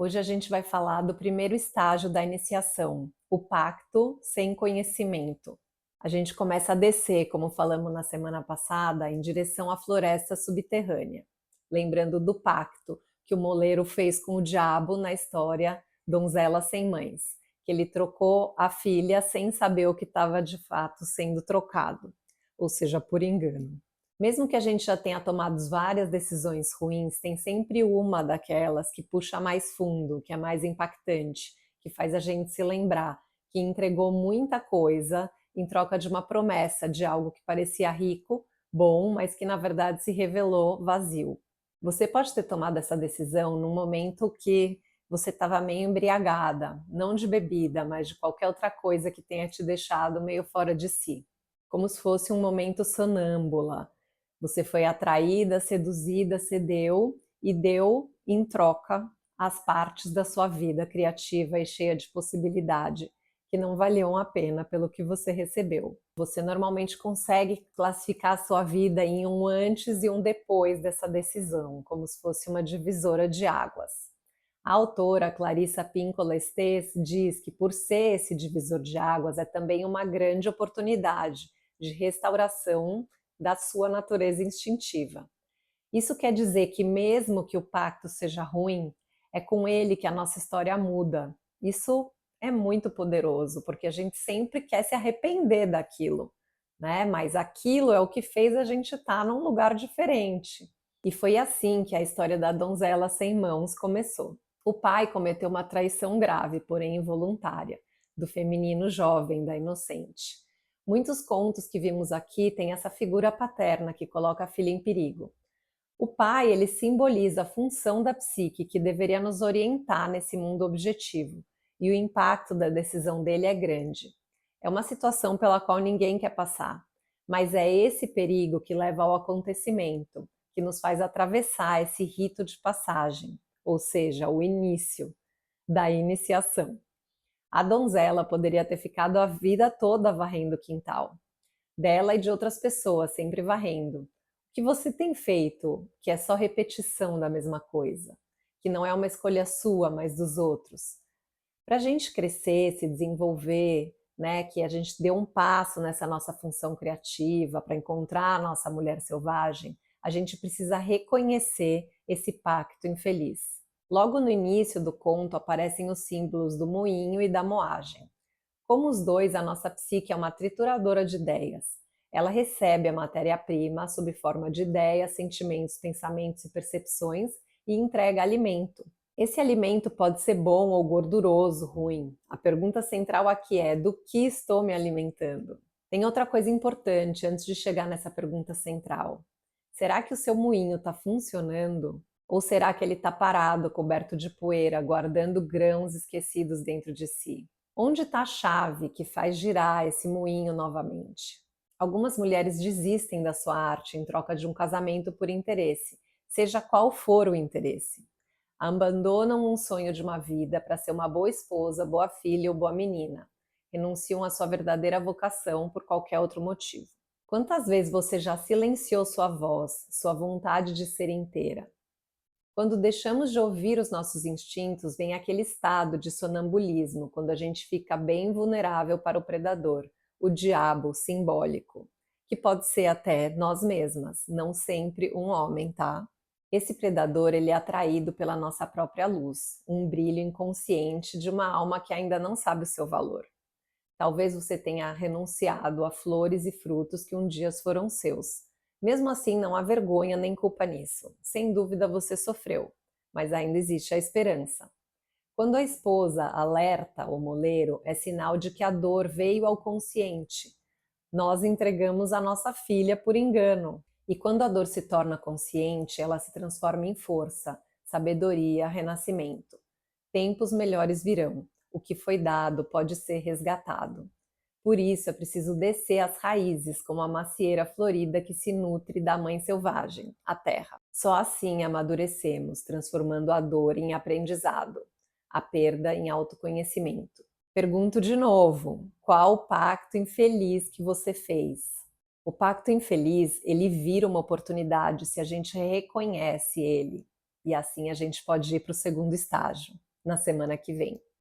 Hoje a gente vai falar do primeiro estágio da iniciação, o pacto sem conhecimento. A gente começa a descer, como falamos na semana passada, em direção à floresta subterrânea, lembrando do pacto que o moleiro fez com o diabo na história Donzela Sem Mães, que ele trocou a filha sem saber o que estava de fato sendo trocado, ou seja, por engano. Mesmo que a gente já tenha tomado várias decisões ruins, tem sempre uma daquelas que puxa mais fundo, que é mais impactante, que faz a gente se lembrar que entregou muita coisa em troca de uma promessa de algo que parecia rico, bom, mas que na verdade se revelou vazio. Você pode ter tomado essa decisão num momento que você estava meio embriagada, não de bebida, mas de qualquer outra coisa que tenha te deixado meio fora de si, como se fosse um momento sonâmbula. Você foi atraída, seduzida, cedeu e deu em troca as partes da sua vida criativa e cheia de possibilidade, que não valiam a pena pelo que você recebeu. Você normalmente consegue classificar a sua vida em um antes e um depois dessa decisão, como se fosse uma divisora de águas. A autora Clarissa Pinkola Estés diz que, por ser esse divisor de águas, é também uma grande oportunidade de restauração da sua natureza instintiva. Isso quer dizer que, mesmo que o pacto seja ruim, é com ele que a nossa história muda. Isso é muito poderoso, porque a gente sempre quer se arrepender daquilo, né? Mas aquilo é o que fez a gente estar num lugar diferente. E foi assim que a história da donzela sem mãos começou. O pai cometeu uma traição grave, porém involuntária, do feminino jovem, da inocente. Muitos contos que vimos aqui têm essa figura paterna que coloca a filha em perigo. O pai, ele simboliza a função da psique que deveria nos orientar nesse mundo objetivo, e o impacto da decisão dele é grande. É uma situação pela qual ninguém quer passar, mas é esse perigo que leva ao acontecimento, que nos faz atravessar esse rito de passagem, ou seja, o início da iniciação. A donzela poderia ter ficado a vida toda varrendo o quintal, dela e de outras pessoas, sempre varrendo. O que você tem feito, que é só repetição da mesma coisa, que não é uma escolha sua, mas dos outros? Para a gente crescer, se desenvolver, né, que a gente dê um passo nessa nossa função criativa, para encontrar a nossa mulher selvagem, a gente precisa reconhecer esse pacto infeliz. Logo no início do conto aparecem os símbolos do moinho e da moagem. Como os dois, a nossa psique é uma trituradora de ideias. Ela recebe a matéria-prima sob forma de ideias, sentimentos, pensamentos e percepções e entrega alimento. Esse alimento pode ser bom ou gorduroso, ruim. A pergunta central aqui é: do que estou me alimentando? Tem outra coisa importante antes de chegar nessa pergunta central. Será que o seu moinho está funcionando? Ou será que ele está parado, coberto de poeira, guardando grãos esquecidos dentro de si? Onde está a chave que faz girar esse moinho novamente? Algumas mulheres desistem da sua arte em troca de um casamento por interesse, seja qual for o interesse. Abandonam um sonho de uma vida para ser uma boa esposa, boa filha ou boa menina. Renunciam à sua verdadeira vocação por qualquer outro motivo. Quantas vezes você já silenciou sua voz, sua vontade de ser inteira? Quando deixamos de ouvir os nossos instintos, vem aquele estado de sonambulismo, quando a gente fica bem vulnerável para o predador, o diabo simbólico, que pode ser até nós mesmas, não sempre um homem, tá? Esse predador, ele é atraído pela nossa própria luz, um brilho inconsciente de uma alma que ainda não sabe o seu valor. Talvez você tenha renunciado a flores e frutos que um dia foram seus. Mesmo assim, não há vergonha nem culpa nisso. Sem dúvida você sofreu, mas ainda existe a esperança. Quando a esposa alerta o moleiro, é sinal de que a dor veio ao consciente. Nós entregamos a nossa filha por engano. E quando a dor se torna consciente, ela se transforma em força, sabedoria, renascimento. Tempos melhores virão. O que foi dado pode ser resgatado. Por isso é preciso descer as raízes, como a macieira florida que se nutre da mãe selvagem, a terra. Só assim amadurecemos, transformando a dor em aprendizado, a perda em autoconhecimento. Pergunto de novo, qual o pacto infeliz que você fez? O pacto infeliz, ele vira uma oportunidade se a gente reconhece ele. E assim a gente pode ir para o segundo estágio. na semana que vem.